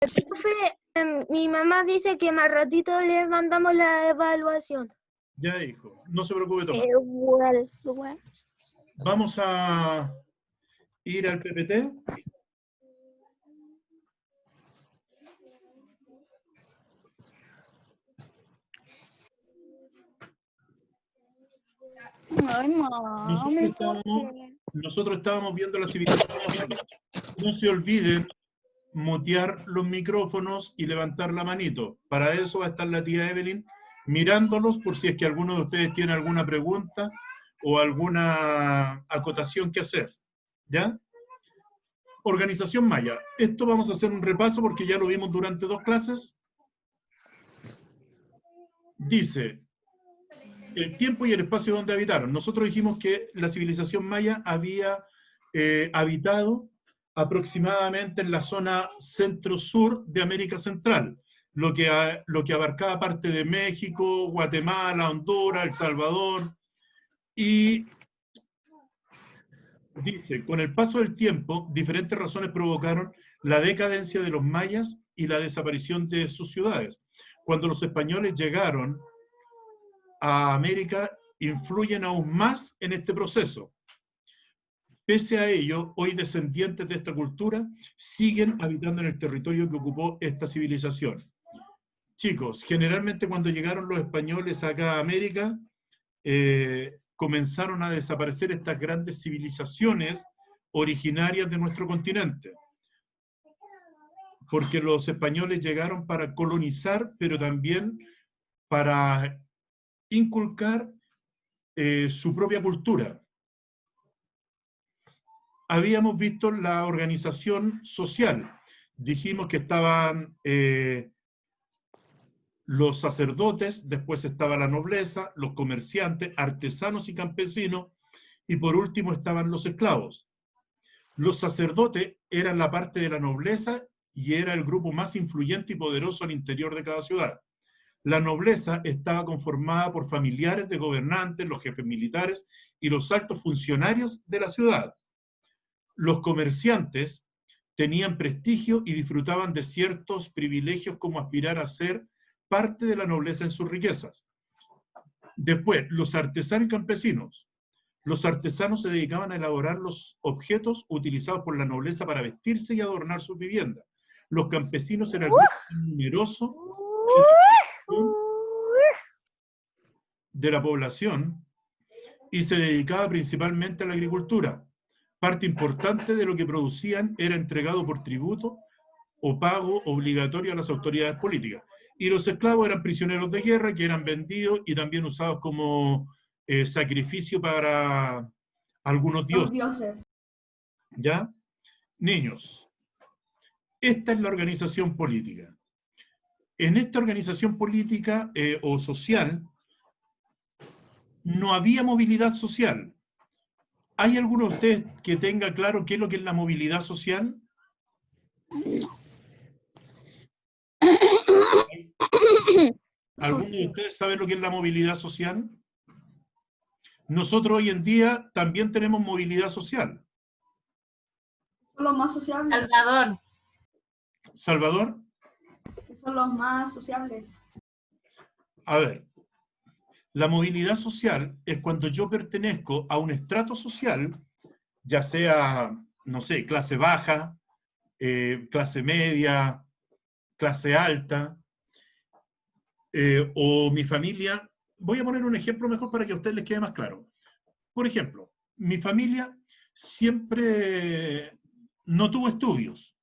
Profe, mi mamá dice que más ratito le mandamos la evaluación. Ya, hijo, no se preocupe, Tomás. Igual. Vamos a ir al PPT. Ay, mamá, Nosotros estábamos viendo la civilización. No se olviden mutear los micrófonos y levantar la manito. Para eso va a estar la tía Evelyn mirándolos por si es que alguno de ustedes tiene alguna pregunta o alguna acotación que hacer. ¿Ya? Organización Maya. Esto vamos a hacer un repaso porque ya lo vimos durante 2 clases. Dice, el tiempo y el espacio donde habitaron. Nosotros dijimos que la civilización maya había habitado aproximadamente en la zona centro-sur de América Central, lo que abarcaba parte de México, Guatemala, Honduras, El Salvador, y dice, con el paso del tiempo, diferentes razones provocaron la decadencia de los mayas y la desaparición de sus ciudades. Cuando los españoles llegaron a América, influyen aún más en este proceso. Pese a ello, hoy descendientes de esta cultura siguen habitando en el territorio que ocupó esta civilización. Chicos, generalmente cuando llegaron los españoles acá a América, comenzaron a desaparecer estas grandes civilizaciones originarias de nuestro continente. Porque los españoles llegaron para colonizar, pero también para inculcar su propia cultura. Habíamos visto la organización social. Dijimos que estaban los sacerdotes, después estaba la nobleza, los comerciantes, artesanos y campesinos, y por último estaban los esclavos. Los sacerdotes eran la parte de la nobleza y era el grupo más influyente y poderoso al interior de cada ciudad. La nobleza estaba conformada por familiares de gobernantes, los jefes militares y los altos funcionarios de la ciudad. Los comerciantes tenían prestigio y disfrutaban de ciertos privilegios como aspirar a ser parte de la nobleza en sus riquezas. Después, los artesanos y campesinos. Los artesanos se dedicaban a elaborar los objetos utilizados por la nobleza para vestirse y adornar sus viviendas. Los campesinos eran el grupo numeroso de la población y se dedicaba principalmente a la agricultura. Parte importante de lo que producían era entregado por tributo o pago obligatorio a las autoridades políticas. Y los esclavos eran prisioneros de guerra que eran vendidos y también usados como sacrificio para algunos dioses. ¿Ya? Niños, esta es la organización política. En esta organización política o social no había movilidad social. ¿Hay alguno de ustedes que tenga claro qué es lo que es la movilidad social? ¿Alguno de ustedes sabe lo que es la movilidad social? Nosotros hoy en día también tenemos movilidad social. Son los más sociables. Salvador. ¿Salvador? Son los más sociables. A ver, la movilidad social es cuando yo pertenezco a un estrato social, ya sea, no sé, clase baja, clase media, clase alta, o mi familia. Voy a poner un ejemplo mejor para que a ustedes les quede más claro. Por ejemplo, mi familia siempre no tuvo estudios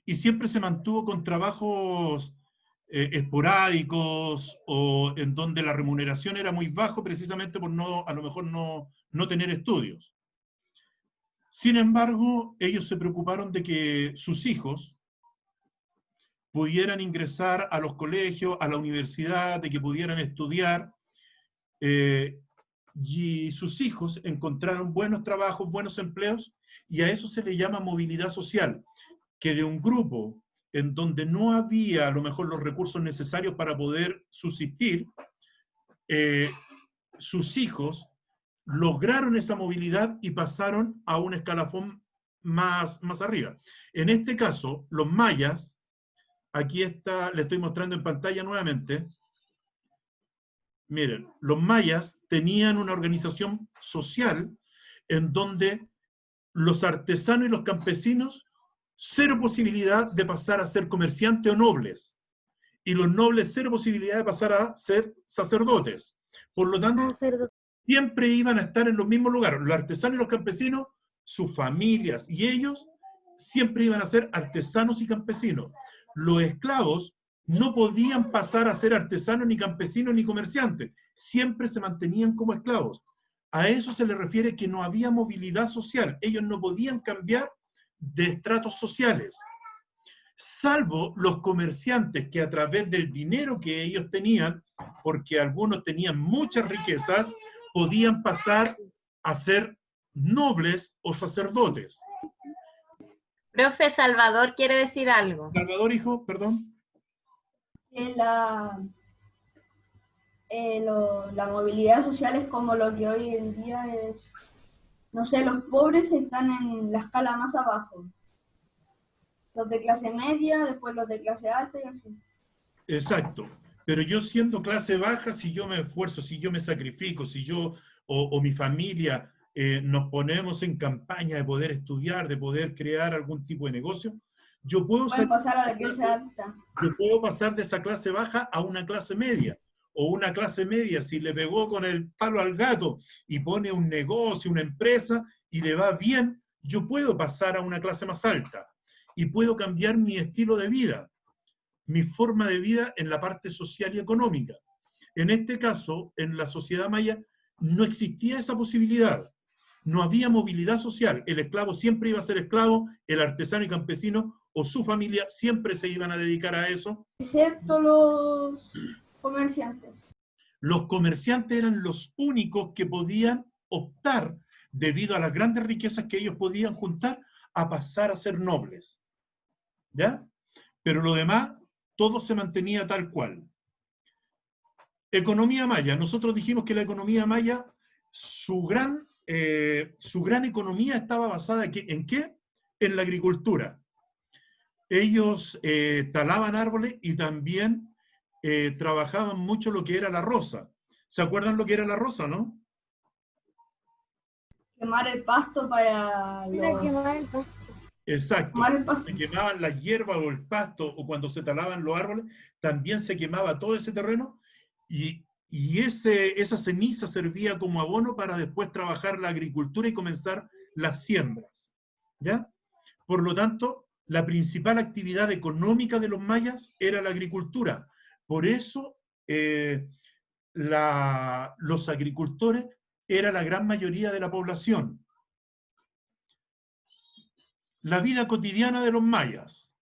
y siempre se mantuvo con trabajos esporádicos o en donde la remuneración era muy baja precisamente por a lo mejor no tener estudios. Sin embargo, ellos se preocuparon de que sus hijos pudieran ingresar a los colegios, a la universidad, de que pudieran estudiar, y sus hijos encontraron buenos trabajos, buenos empleos, y a eso se le llama movilidad social, que de un grupo en donde no había a lo mejor los recursos necesarios para poder subsistir, sus hijos lograron esa movilidad y pasaron a un escalafón más arriba. En este caso, los mayas aquí está, le estoy mostrando en pantalla nuevamente. Miren, los mayas tenían una organización social en donde los artesanos y los campesinos, cero posibilidad de pasar a ser comerciantes o nobles. Y los nobles, cero posibilidad de pasar a ser sacerdotes. Por lo tanto, siempre iban a estar en los mismos lugares. Los artesanos y los campesinos, sus familias y ellos, siempre iban a ser artesanos y campesinos. Los esclavos no podían pasar a ser artesanos, ni campesinos, ni comerciantes. Siempre se mantenían como esclavos. A eso se le refiere que no había movilidad social. Ellos no podían cambiar de estratos sociales. Salvo los comerciantes que a través del dinero que ellos tenían, porque algunos tenían muchas riquezas, podían pasar a ser nobles o sacerdotes. Profe, Salvador quiere decir algo. Salvador, hijo, perdón. La movilidad social es como lo que hoy en día es, no sé, los pobres están en la escala más abajo. Los de clase media, después los de clase alta y así. Exacto. Pero yo siendo clase baja, si yo me esfuerzo, si yo me sacrifico, si yo o mi familia nos ponemos en campaña de poder estudiar, de poder crear algún tipo de negocio, yo puedo pasar a la clase alta. Yo puedo pasar de esa clase baja a una clase media. O una clase media, si le pegó con el palo al gato y pone un negocio, una empresa, y le va bien, yo puedo pasar a una clase más alta. Y puedo cambiar mi estilo de vida, mi forma de vida en la parte social y económica. En este caso, en la sociedad maya, no existía esa posibilidad. No había movilidad social. El esclavo siempre iba a ser esclavo, el artesano y campesino o su familia siempre se iban a dedicar a eso. Excepto los comerciantes. Los comerciantes eran los únicos que podían optar, debido a las grandes riquezas que ellos podían juntar, a pasar a ser nobles. ¿Ya? Pero lo demás, todo se mantenía tal cual. Economía maya. Nosotros dijimos que la economía maya, su gran economía estaba basada ¿en qué? En la agricultura. Ellos talaban árboles y también trabajaban mucho lo que era la roza. ¿Se acuerdan lo que era la roza, no? Quemar el pasto para Quemar el pasto. Exacto. Se quemaban las hierbas o el pasto, o cuando se talaban los árboles, también se quemaba todo ese terreno y esa ceniza servía como abono para después trabajar la agricultura y comenzar las siembras. ¿Ya? Por lo tanto, la principal actividad económica de los mayas era la agricultura. Por eso, los agricultores era la gran mayoría de la población. La vida cotidiana de los mayas.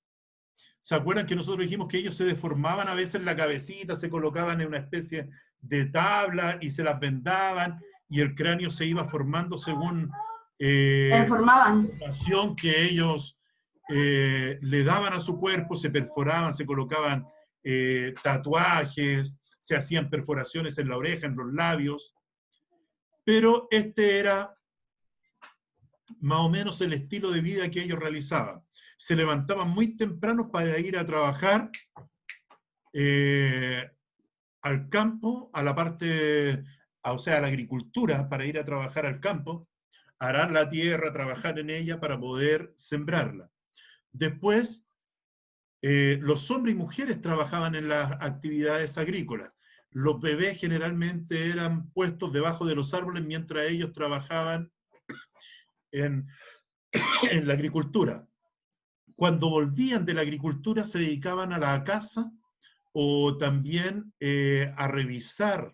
¿Se acuerdan que nosotros dijimos que ellos se deformaban a veces la cabecita, se colocaban en una especie de tabla y se las vendaban y el cráneo se iba formando según la información que ellos le daban a su cuerpo, se perforaban, se colocaban tatuajes, se hacían perforaciones en la oreja, en los labios, pero este era más o menos el estilo de vida que ellos realizaban. Se levantaban muy temprano para ir a trabajar al campo, a la parte, o sea, a la agricultura, para ir a trabajar al campo, arar la tierra, trabajar en ella para poder sembrarla. Después, los hombres y mujeres trabajaban en las actividades agrícolas. Los bebés generalmente eran puestos debajo de los árboles mientras ellos trabajaban en la agricultura. Cuando volvían de la agricultura se dedicaban a la caza o también a revisar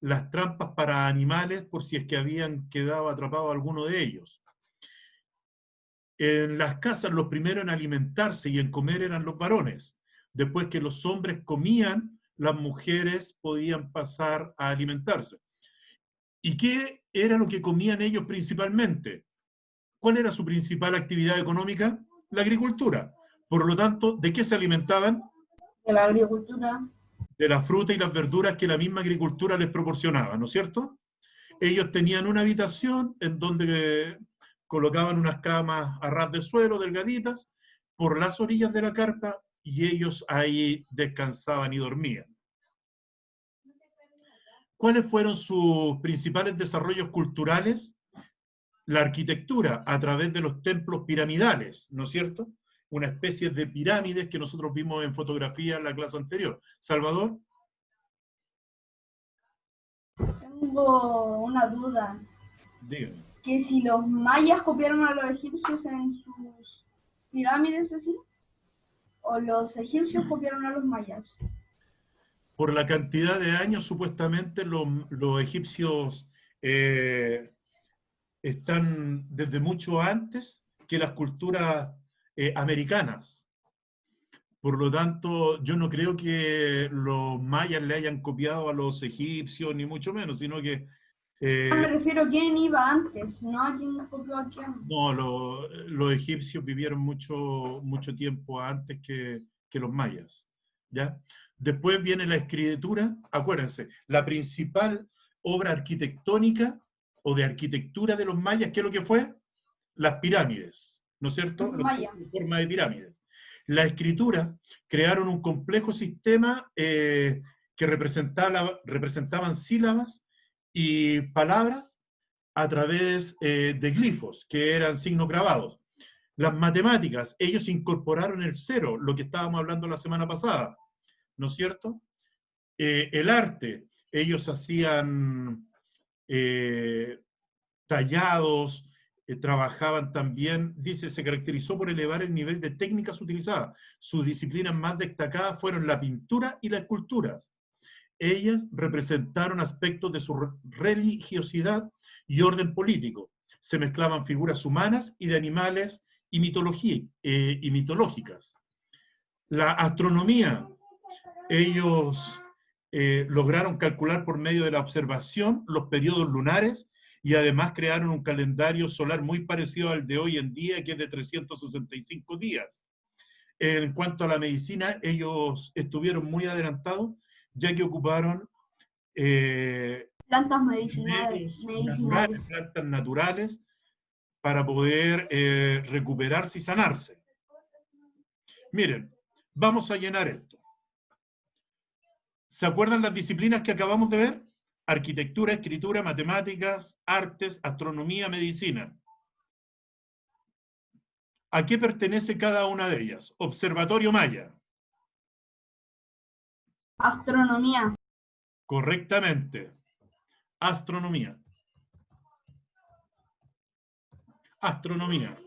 las trampas para animales por si es que habían quedado atrapados alguno de ellos. En las casas los primeros en alimentarse y en comer eran los varones. Después que los hombres comían, las mujeres podían pasar a alimentarse. ¿Y qué era lo que comían ellos principalmente? ¿Cuál era su principal actividad económica? La agricultura. Por lo tanto, ¿de qué se alimentaban? De la agricultura. De la fruta y las verduras que la misma agricultura les proporcionaba, ¿no es cierto? Ellos tenían una habitación en donde colocaban unas camas a ras de suelo, delgaditas, por las orillas de la carpa y ellos ahí descansaban y dormían. ¿Cuáles fueron sus principales desarrollos culturales? La arquitectura a través de los templos piramidales, ¿no es cierto? Una especie de pirámides que nosotros vimos en fotografía en la clase anterior. Salvador. Tengo una duda. Dígame. Que si los mayas copiaron a los egipcios en sus pirámides, así, o los egipcios copiaron a los mayas. Por la cantidad de años, supuestamente los egipcios están desde mucho antes que las culturas americanas. Por lo tanto, yo no creo que los mayas le hayan copiado a los egipcios, ni mucho menos, sino que... Me refiero a quién iba antes, no a quién copió a quién. No, los egipcios vivieron mucho tiempo antes que los mayas, ¿ya? Después viene la escritura. Acuérdense, la principal obra arquitectónica o de arquitectura de los mayas, ¿qué es lo que fue? Las pirámides, ¿no es cierto? En forma de pirámides. La escritura crearon un complejo sistema que representaban sílabas y palabras a través de glifos, que eran signos grabados. Las matemáticas, ellos incorporaron el cero, lo que estábamos hablando la semana pasada, ¿no es cierto? El arte, ellos hacían tallados, trabajaban también, dice, se caracterizó por elevar el nivel de técnicas utilizadas. Sus disciplinas más destacadas fueron la pintura y las esculturas. Ellas representaron aspectos de su religiosidad y orden político. Se mezclaban figuras humanas y de animales y mitológicas. La astronomía, ellos lograron calcular por medio de la observación los periodos lunares y además crearon un calendario solar muy parecido al de hoy en día, que es de 365 días. En cuanto a la medicina, ellos estuvieron muy adelantados, ya que ocuparon plantas medicinales. Plantas naturales para poder recuperarse y sanarse. Miren, vamos a llenar esto. ¿Se acuerdan las disciplinas que acabamos de ver? Arquitectura, escritura, matemáticas, artes, astronomía, medicina. ¿A qué pertenece cada una de ellas? Observatorio Maya. Astronomía. Correctamente. Astronomía. Astronomía.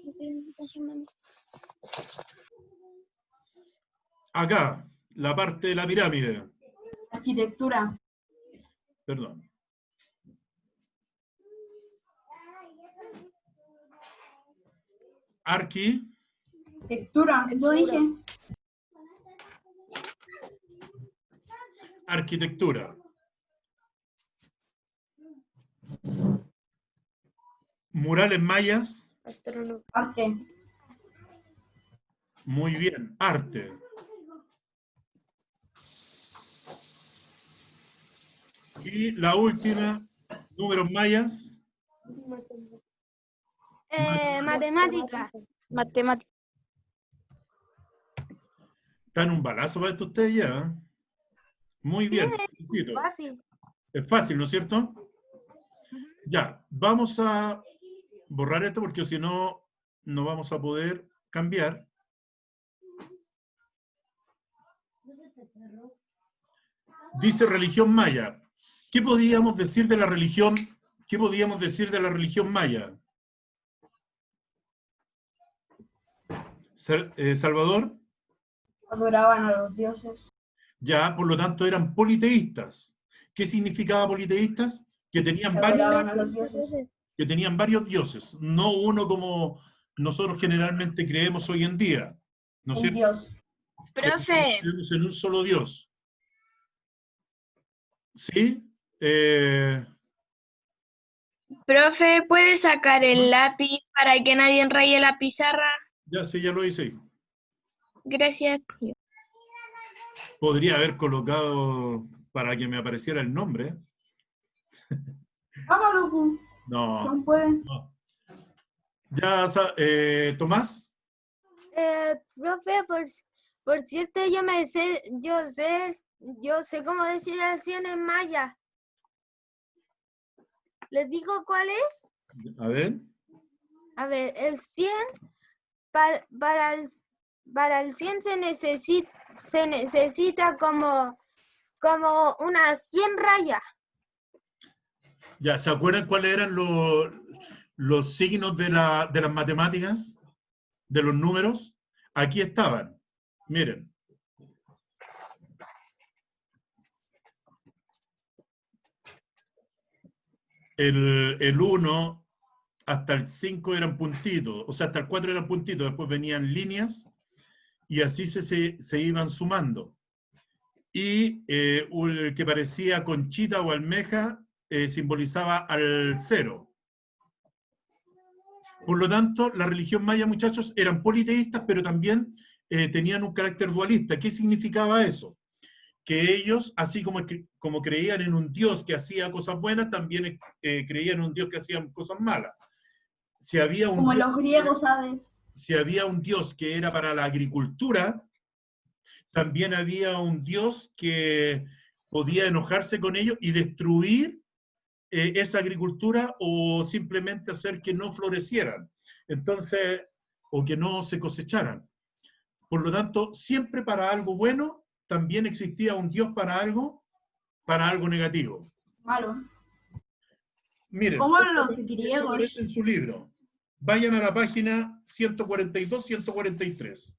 Acá, la parte de la pirámide. Arquitectura. Perdón. Arquitectura, lo dije. Arquitectura. Murales mayas. Arte. Muy bien, arte. Y la última, números mayas. Matemática. Matemática. Están un balazo para esto ustedes ya, ¿eh? Muy bien. Fácil. Es fácil, ¿no es cierto? Ya, vamos a borrar esto porque si no, no vamos a poder cambiar. Dice religión maya. ¿Qué podríamos decir de la religión? ¿Qué podríamos decir de la religión maya? Salvador. Adoraban a los dioses. Ya, por lo tanto, eran politeístas. ¿Qué significaba politeístas? Que tenían Adoraban a los dioses. varios dioses, no uno como nosotros generalmente creemos hoy en día. ¿No es Un cierto? dios. Profe, Creemos en un solo Dios. ¿Sí? Profe, ¿puede sacar el lápiz para que nadie raye la pizarra? Ya sé, ya lo hice, hijo. Gracias. Podría haber colocado para que me apareciera el nombre. Hágalo, pues. No. No pueden. No. Ya, Tomás. Profe, Por cierto, yo sé cómo decir el 100 en maya. ¿Les digo cuál es? A ver. A ver, el 100 para el 100 se necesita como unas 100 rayas. Ya, ¿se acuerdan cuáles eran los signos de las matemáticas? De los números. Aquí estaban. Miren. El 1 hasta el 5 eran puntitos, o sea, hasta el 4 eran puntitos, después venían líneas y así se iban sumando. Y el que parecía conchita o almeja simbolizaba al 0. Por lo tanto, la religión maya, muchachos, eran politeístas, pero también tenían un carácter dualista. ¿Qué significaba eso? Que ellos, así como creían en un Dios que hacía cosas buenas, también creían en un Dios que hacía cosas malas. Si había un Como Dios, los griegos, ¿sabes? si había un Dios que era para la agricultura, también había un Dios que podía enojarse con ellos y destruir esa agricultura o simplemente hacer que no florecieran. Entonces, o que no se cosecharan. Por lo tanto, siempre para algo bueno, también existía un Dios para algo negativo. Malo. Miren, Como esto los aparece griegos. en su libro. Vayan a la página 142, 143.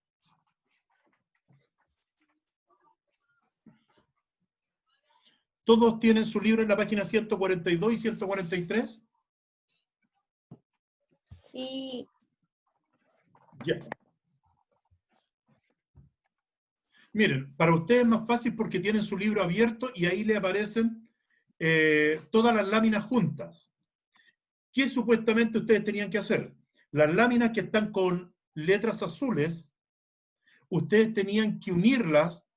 ¿Todos tienen su libro en la página 142 y 143? Sí. Ya. Miren, para ustedes es más fácil porque tienen su libro abierto y ahí le aparecen todas las láminas juntas. ¿Qué supuestamente ustedes tenían que hacer? Las láminas que están con letras azules, ustedes tenían que unirlas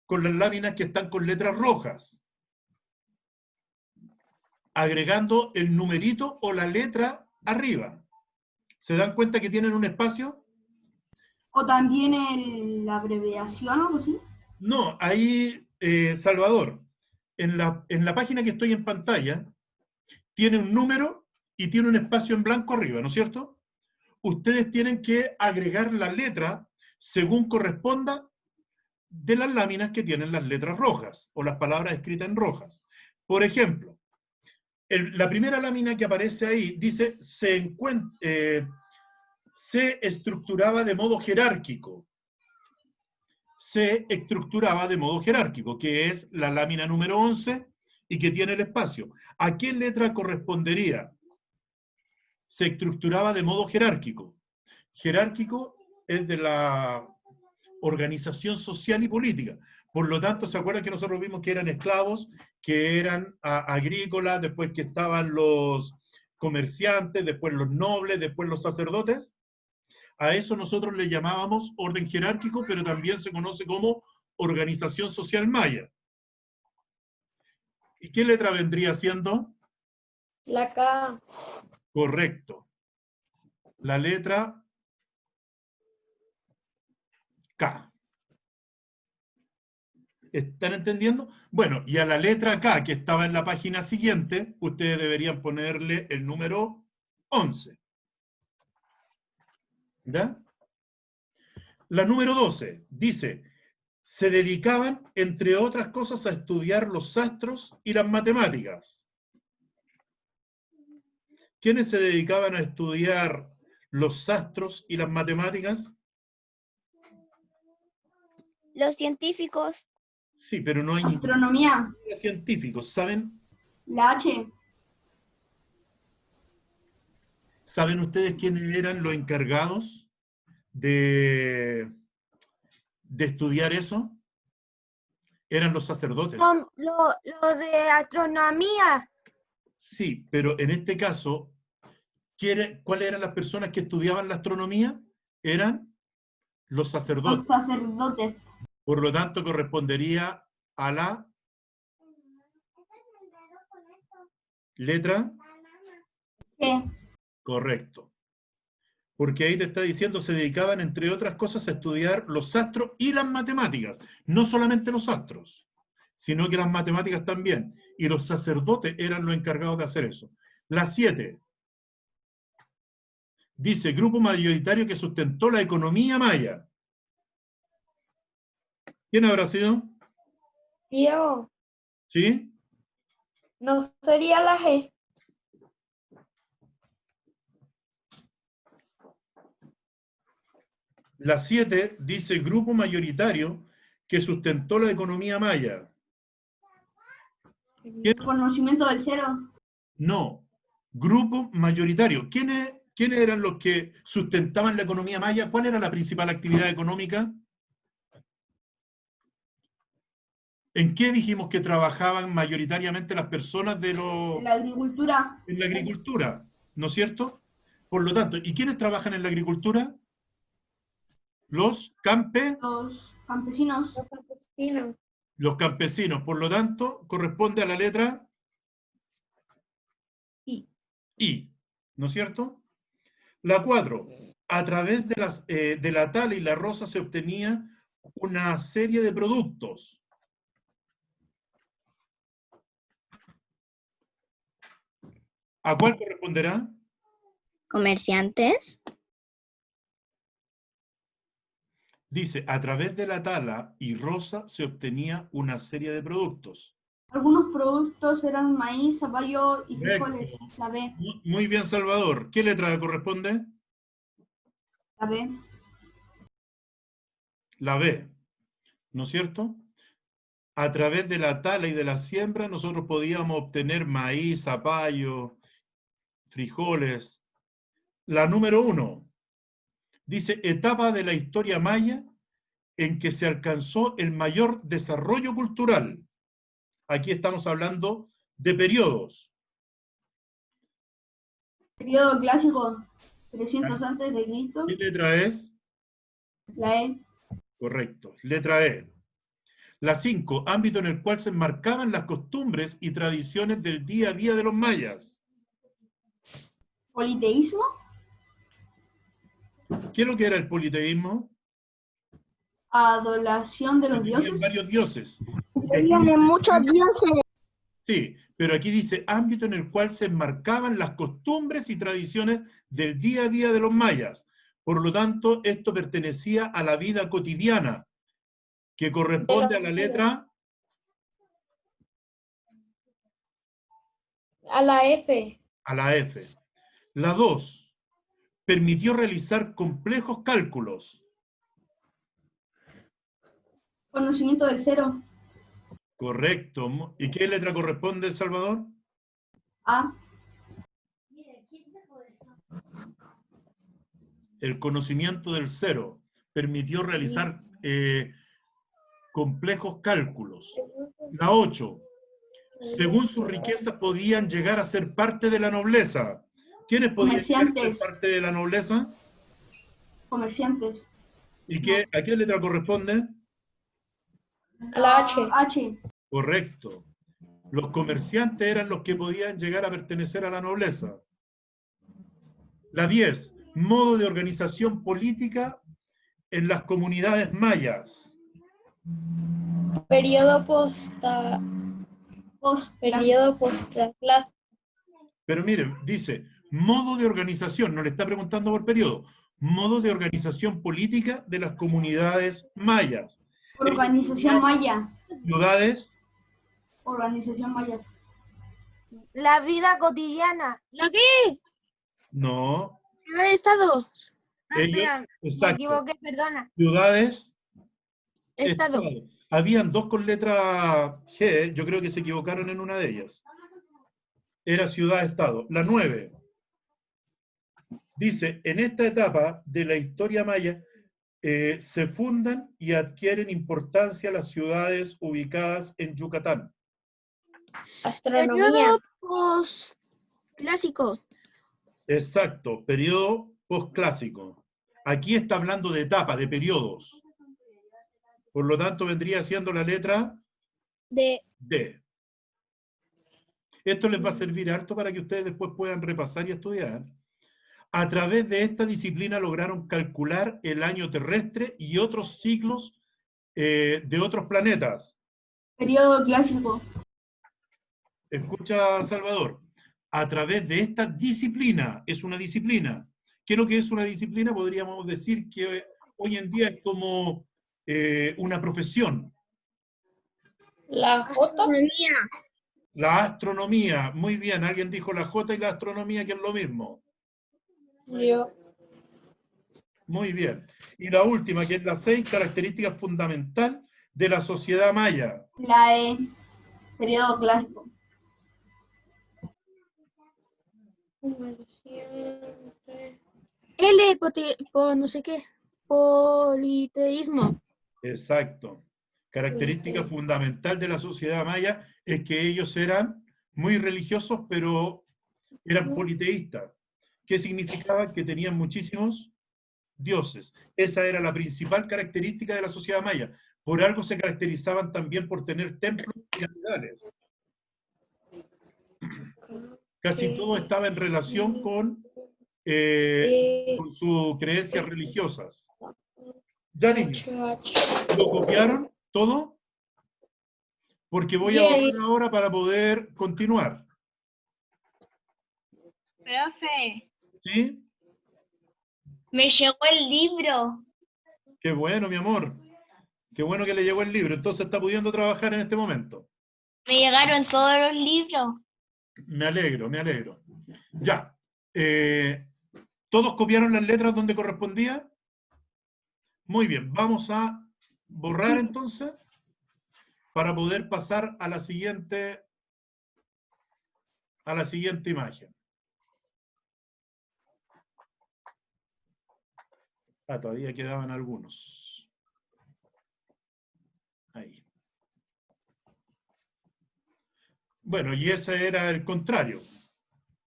con las láminas que están con letras rojas, agregando el numerito o la letra arriba. ¿Se dan cuenta que tienen un espacio? O también la abreviación o algo así. No, ahí, Salvador, en la página que estoy en pantalla, tiene un número y tiene un espacio en blanco arriba, ¿no es cierto? Ustedes tienen que agregar la letra según corresponda de las láminas que tienen las letras rojas o las palabras escritas en rojas. Por ejemplo, la primera lámina que aparece ahí dice se estructuraba de modo jerárquico. Se estructuraba de modo jerárquico, que es la lámina número 11 y que tiene el espacio. ¿A qué letra correspondería? Se estructuraba de modo jerárquico. Jerárquico es de la organización social y política. Por lo tanto, ¿se acuerdan que nosotros vimos que eran esclavos, que eran agrícolas, después que estaban los comerciantes, después los nobles, después los sacerdotes? A eso nosotros le llamábamos orden jerárquico, pero también se conoce como organización social maya. ¿Y qué letra vendría siendo? La K. Correcto. La letra K. ¿Están entendiendo? Bueno, y a la letra K, que estaba en la página siguiente, ustedes deberían ponerle el número 11. ¿Ya? La número 12 dice, se dedicaban, entre otras cosas, a estudiar los astros y las matemáticas. ¿Quiénes se dedicaban a estudiar los astros y las matemáticas? Los científicos. Sí, pero no hay Astronomía. ningún científicos. La H. ¿Saben ustedes quiénes eran los encargados de estudiar eso? Eran los sacerdotes. Lo de astronomía. Sí, pero en este caso, ¿cuáles eran las personas que estudiaban la astronomía? Eran los Los sacerdotes. sacerdotes. Por lo tanto, correspondería a la letra ¿Qué? correcto. Porque ahí te está diciendo se dedicaban, entre otras cosas, a estudiar los astros y las matemáticas. No solamente los astros, sino que las matemáticas también. Y los sacerdotes eran los encargados de hacer eso. La 7. Dice, grupo mayoritario que sustentó la economía maya. ¿Quién habrá sido? Tío, ¿Sí? ¿no sería la G? La 7 dice grupo mayoritario que sustentó la economía maya. ¿Quién? Conocimiento del cero. No, grupo mayoritario. ¿Quiénes eran los que sustentaban la economía maya? ¿Cuál era la principal actividad económica? ¿En qué dijimos que trabajaban mayoritariamente las personas de La agricultura. en la agricultura? ¿No es cierto? Por lo tanto, ¿y quiénes trabajan en la agricultura? Los Los campesinos. Los campesinos. los campesinos. Por lo tanto, corresponde a la letra I, ¿no es cierto? La 4. A través de la tala y la roza se obtenía una serie de productos. ¿A cuál corresponderá? Comerciantes. Dice, a través de la tala y roza se obtenía una serie de productos. Algunos productos eran maíz, zapallo y Correcto. frijoles. La B. Muy bien, Salvador. ¿Qué letra corresponde? La B. La B, ¿no es cierto? A través de la tala y de la siembra nosotros podíamos obtener maíz, zapallo, frijoles. La número 1 dice, etapa de la historia maya en que se alcanzó el mayor desarrollo cultural. Aquí estamos hablando de periodos. Periodo clásico. 300 antes de Cristo. ¿Qué letra es? La E. Correcto, letra E. La 5, ámbito en el cual se enmarcaban las costumbres y tradiciones del día a día de los mayas. Politeísmo. ¿Qué es lo que era el politeísmo? Adoración de los Tenían dioses. varios dioses. Tienen muchos dioses. Sí, pero aquí dice ámbito en el cual se enmarcaban las costumbres y tradiciones del día a día de los mayas. Por lo tanto, esto pertenecía a la vida cotidiana, que corresponde a la letra... A la F. A la F. La 2, permitió realizar complejos cálculos. Conocimiento del cero. Correcto. ¿Y qué letra corresponde, Salvador? A. El conocimiento del cero. Permitió realizar complejos cálculos. La 8. Según sus riquezas podían llegar a ser parte de la nobleza. ¿Quiénes podían llegar a ser parte de la nobleza? Comerciantes. ¿Y a qué letra corresponde? A la H. H. Correcto. Los comerciantes eran los que podían llegar a pertenecer a la nobleza. La 10. Modo de organización política en las comunidades mayas. Periodo postclásico. Pero miren, dice, modo de organización, no le está preguntando por periodo, modo de organización política de las comunidades mayas. Organización maya. Ciudades. Organización maya. La vida cotidiana. ¿La qué? No. ¿La de estados? Espera, me exacto. equivoqué, perdona. Ciudades. Estado. Habían dos con letra G, yo creo que se equivocaron en una de ellas. Era ciudad-estado. La 9. Dice, en esta etapa de la historia maya se fundan y adquieren importancia las ciudades ubicadas en Yucatán. Astronomía. Periodo postclásico. Exacto, periodo postclásico. Aquí está hablando de etapas, de periodos. Por lo tanto, vendría siendo la letra D. Esto les va a servir harto para que ustedes después puedan repasar y estudiar. A través de esta disciplina lograron calcular el año terrestre y otros ciclos de otros planetas. Periodo clásico. Escucha, Salvador. A través de esta disciplina, es una disciplina. ¿Qué es lo que es una disciplina? Podríamos decir que hoy en día es como una profesión. La J. La astronomía, muy bien, alguien dijo la J y la astronomía, que es lo mismo. Yo. Muy bien. Y la última, que es la 6, característica fundamental de la sociedad maya. La E. Periodo clásico. No sé qué, politeísmo. Exacto. Característica fundamental de la sociedad maya es que ellos eran muy religiosos, pero eran politeístas. ¿Qué significaba? Que tenían muchísimos dioses. Esa era la principal característica de la sociedad maya. Por algo se caracterizaban también por tener templos piramidales. Casi todo estaba en relación con sus creencias religiosas. Ya, niños, ¿lo copiaron todo? Porque voy a borrar ahora para poder continuar. Profe, ¿Sí? me llegó el libro. Qué bueno, mi amor. Qué bueno que le llegó el libro. Entonces está pudiendo trabajar en este momento. Me llegaron todos los libros. Me alegro, me alegro. Ya. ¿Todos copiaron las letras donde correspondía? Muy bien. Vamos a borrar entonces para poder pasar a la siguiente imagen. Ah, todavía quedaban algunos. Ahí. Bueno, y ese era el contrario.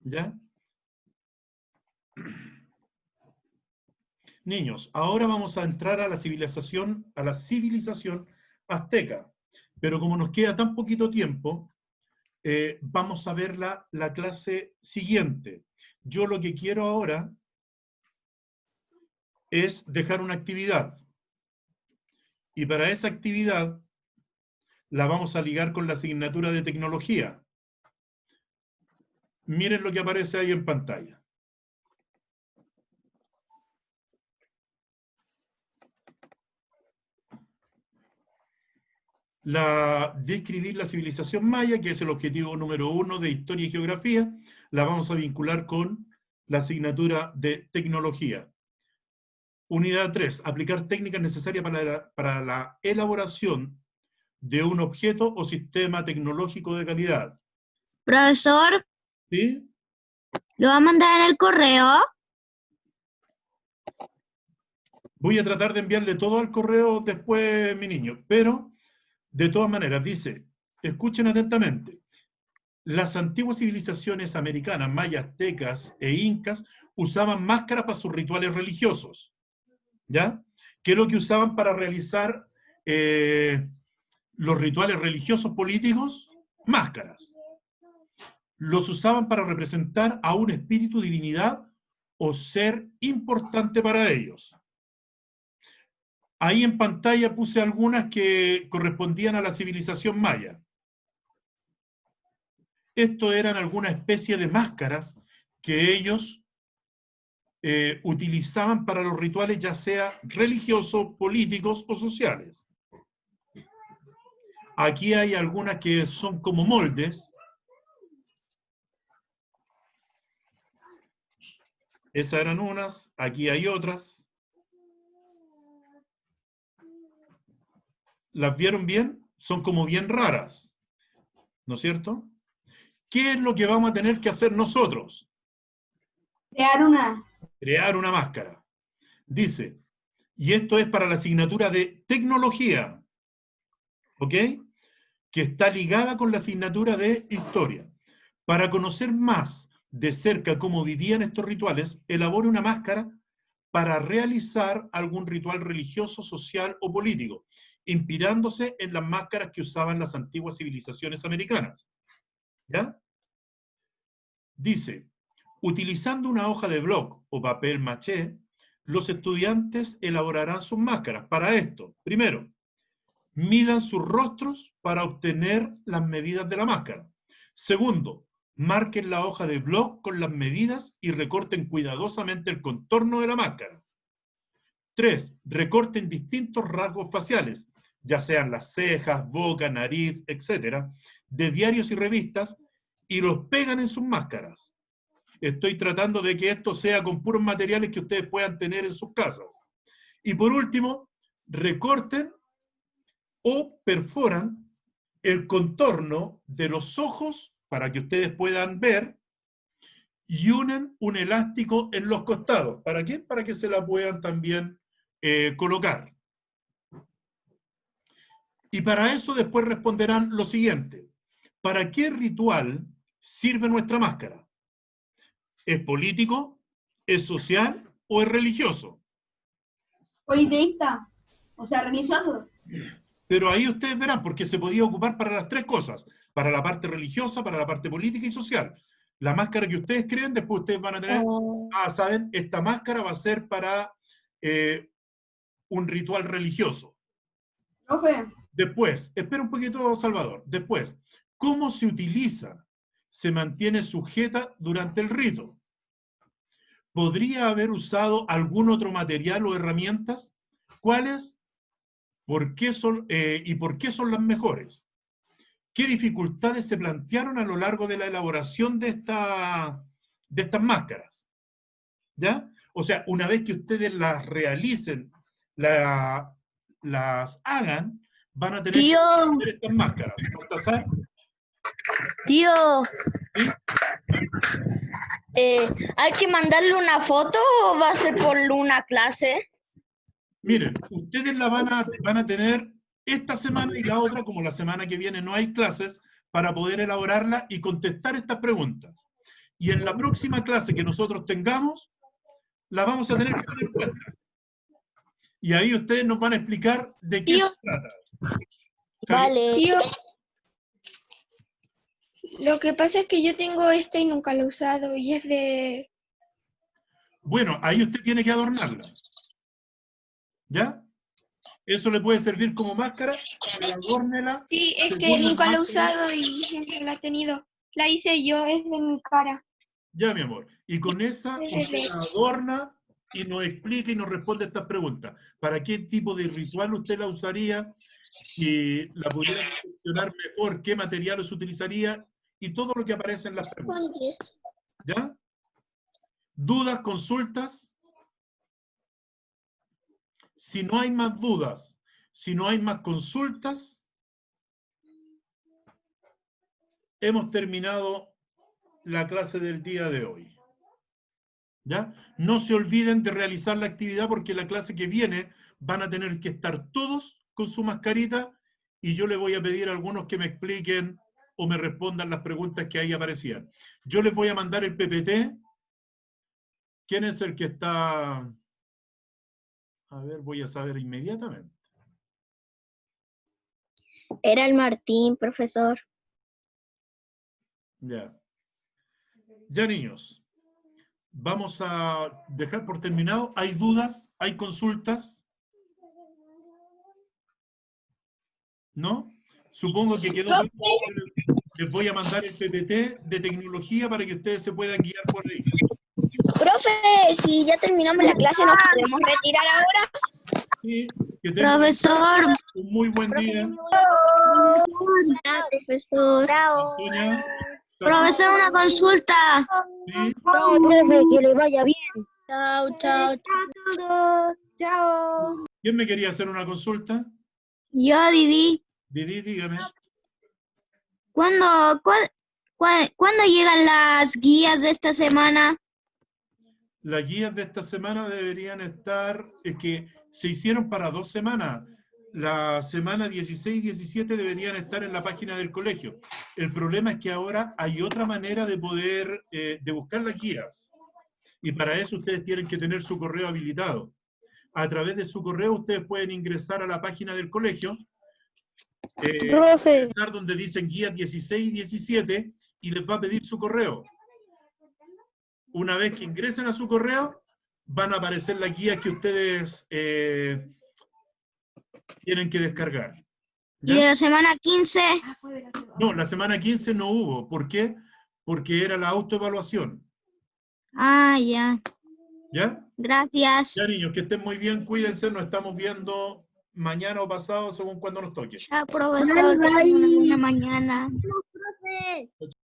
¿Ya? Niños, ahora vamos a entrar a la civilización azteca. Pero como nos queda tan poquito tiempo, vamos a ver la clase siguiente. Yo lo que quiero ahora es dejar una actividad. Y para esa actividad la vamos a ligar con la asignatura de tecnología. Miren lo que aparece ahí en pantalla. Describir la civilización maya, que es el objetivo número 1 de Historia y Geografía, la vamos a vincular con la asignatura de Tecnología. Unidad 3, aplicar técnicas necesarias para la elaboración de un objeto o sistema tecnológico de calidad. Profesor, ¿Sí? ¿lo va a mandar en el correo? Voy a tratar de enviarle todo al correo después, mi niño, pero de todas maneras, dice, escuchen atentamente, las antiguas civilizaciones americanas, mayas, aztecas e incas, usaban máscaras para sus rituales religiosos, ¿ya? ¿Qué es lo que usaban para realizar los rituales religiosos políticos? Máscaras. Los usaban para representar a un espíritu, divinidad o ser importante para ellos. Ahí en pantalla puse algunas que correspondían a la civilización maya. Esto eran alguna especie de máscaras que ellos utilizaban para los rituales, ya sea religiosos, políticos o sociales. Aquí hay algunas que son como moldes. Esas eran unas, aquí hay otras. ¿Las vieron bien? Son como bien raras, ¿no es cierto? ¿Qué es lo que vamos a tener que hacer nosotros? Crear una máscara. Dice, y esto es para la asignatura de tecnología, ¿ok? Que está ligada con la asignatura de historia. Para conocer más de cerca cómo vivían estos rituales, elabore una máscara para realizar algún ritual religioso, social o político, inspirándose en las máscaras que usaban las antiguas civilizaciones americanas. ¿Ya? Dice, Utilizando una hoja de bloc o papel maché, los estudiantes elaborarán sus máscaras. Para esto, primero, midan sus rostros para obtener las medidas de la máscara. Segundo, marquen la hoja de bloc con las medidas y recorten cuidadosamente el contorno de la máscara. 3. Recorten distintos rasgos faciales, ya sean las cejas, boca, nariz, etc., de diarios y revistas, y los pegan en sus máscaras. Estoy tratando de que esto sea con puros materiales que ustedes puedan tener en sus casas. Y por último, recorten o perforan el contorno de los ojos para que ustedes puedan ver y unen un elástico en los costados. ¿Para qué? Para que se la puedan también colocar. Y para eso después responderán lo siguiente. ¿Para qué ritual sirve nuestra máscara? ¿Es político? ¿Es social? ¿O es religioso? Politeísta, o sea, religioso. Pero ahí ustedes verán, porque se podía ocupar para las tres cosas, para la parte religiosa, para la parte política y social. La máscara que ustedes creen, después ustedes van a tener, saben, esta máscara va a ser para un ritual religioso. Profe, Después, espera un poquito, Salvador. Después, ¿cómo se utiliza? Se mantiene sujeta durante el rito. ¿Podría haber usado algún otro material o herramientas? ¿Cuáles? ¿Por qué son, y por qué son las mejores? ¿Qué dificultades se plantearon a lo largo de la elaboración de estas máscaras? ¿Ya? O sea, una vez que ustedes las realicen, las hagan, van a tener que hacer estas máscaras. ¿Baltasar? Tío, ¿Sí? ¿hay que mandarle una foto o va a ser por una clase? Miren, ustedes la van a tener esta semana y la otra, como la semana que viene no hay clases, para poder elaborarla y contestar estas preguntas. Y en la próxima clase que nosotros tengamos, la vamos a tener que tener puesta. Y ahí ustedes nos van a explicar de qué se trata. Vale. Tío, lo que pasa es que yo tengo esta y nunca la he usado y es de... Bueno, ahí usted tiene que adornarla. ¿Ya? Eso le puede servir como máscara, pero adórnela. Sí, es que según las nunca la he máscaras. usado y siempre la he tenido. La hice yo, es de mi cara. Ya, mi amor. Y con esa Sí, usted sí. la adorna y nos explica y nos responde estas preguntas. ¿Para qué tipo de ritual usted la usaría? Si la pudiera confeccionar mejor, ¿qué materiales utilizaría? Y todo lo que aparece en las preguntas. ¿Ya? ¿Dudas, consultas? Si no hay más dudas, si no hay más consultas, hemos terminado la clase del día de hoy. ¿Ya? No se olviden de realizar la actividad porque la clase que viene van a tener que estar todos con su mascarita y yo les voy a pedir a algunos que me expliquen o me respondan las preguntas que ahí aparecían. Yo les voy a mandar el PPT. ¿Quién es el que está? A ver, voy a saber inmediatamente. Era el Martín, profesor. Ya. Ya, niños. Vamos a dejar por terminado. ¿Hay dudas? ¿Hay consultas? ¿No? Supongo que quedó claro. Les voy a mandar el PPT de tecnología para que ustedes se puedan guiar por ahí. Profe, si ya terminamos la clase, ¿nos podemos retirar ahora? Sí, que tengan Profesor. un muy buen día. Ah, profesor. Chao. Antonia, Profesor, una consulta. ¿sí? Chao, profe, que le vaya bien. Chao, chao. Chao a todos. Chao. ¿Quién me quería hacer una consulta? Yo, Didi. Didi, dígame. ¿Cuándo llegan las guías de esta semana? Las guías de esta semana deberían estar, es que se hicieron para 2 semanas. La semana 16 y 17 deberían estar en la página del colegio. El problema es que ahora hay otra manera de poder, de buscar las guías. Y para eso ustedes tienen que tener su correo habilitado. A través de su correo ustedes pueden ingresar a la página del colegio, Profe. ingresar donde dicen guías 16 y 17 y les va a pedir su correo. una vez que ingresen a su correo, van a aparecer las guías que ustedes tienen que descargar. Y ¿Ya? de la semana 15, No, la semana 15 no hubo. ¿Por qué? Porque era la autoevaluación. ya. ¿Ya? Gracias. Ya, niños, que estén muy bien, cuídense, nos estamos viendo mañana o pasado, según cuando nos toque. Chao, profesor. Que tenga una buena mañana.